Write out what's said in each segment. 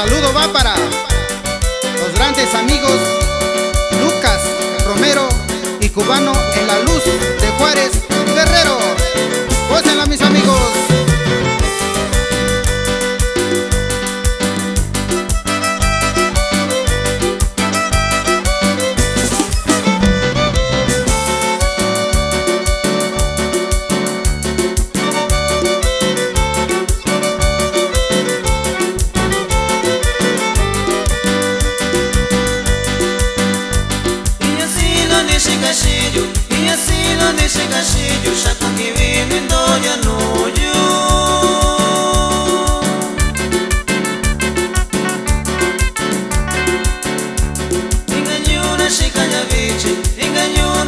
saludo va para los grandes amigos Lucas Romero y Cubano en la Luz de Juárez, Guerrero. Gócenla, mis amigos. E assim não deixa cachilho, chaco que vive em doña nojo. Engañou na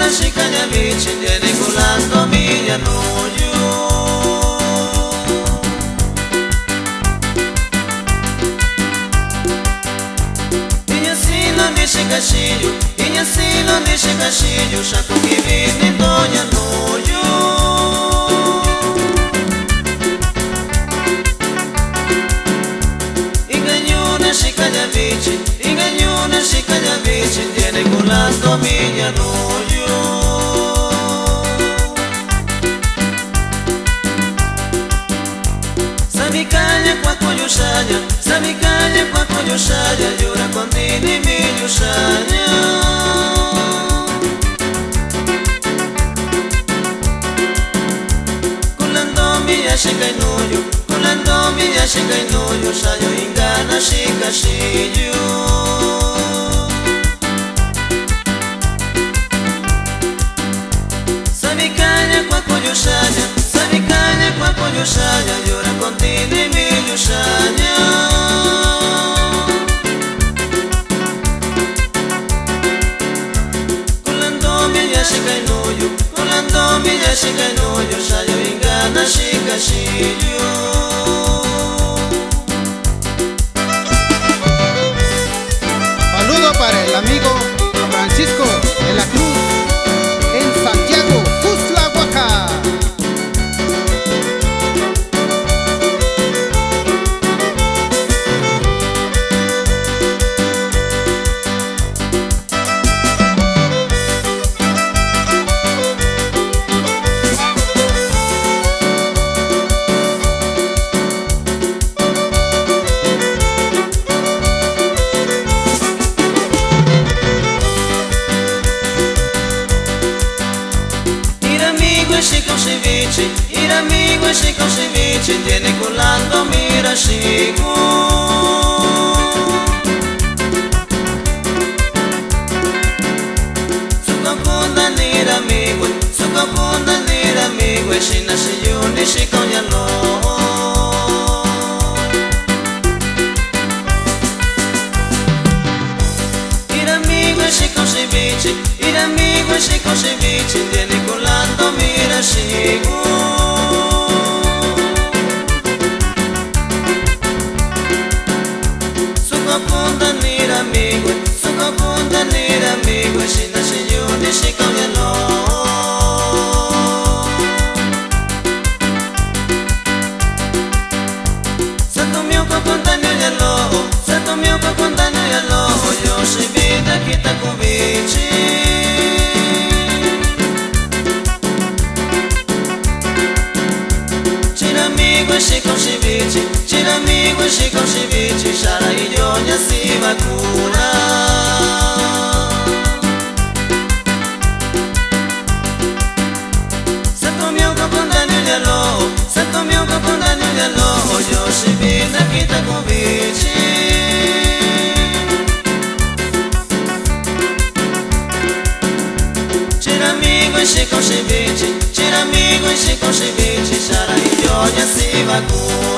chicanha vice, tiene colando minha nojo. E assim não deixa cachillo, e assim não deixa cachillo, chaco que vive em doña nojo. Engañou na chicanha vice, tiene colando minha nojo. Sabe calha com a colhochada, llora com tini milho chanya. Kulando minha chega em nojo, saio engana chica chilho. Sabe calha com a colhochada, llora com tini milho chanya. Kulando minha chega em nojo, saio engana chica chilho. Saludo para el amigo Francisco de la Cruz en Santiago, Tuxtla, Oaxaca. Ir amigo e con ceviche, tiene colando mira chico. Su capunda ir amigo, e si nasce yuni si cognano. Ir amigo e con ceviche, tiene colando mira chico. Su capunda ir amigo, e si nasce yuni si cognano. Santo mio contagno yalo, yo si vida kita kubici. C'era amigo e si con ceviche, sarà idogna si vacuna. Santo mio contagno yalo, yo si vida kita kubici. C'era amigo e si con ceviche, sarà idogna si vacuna.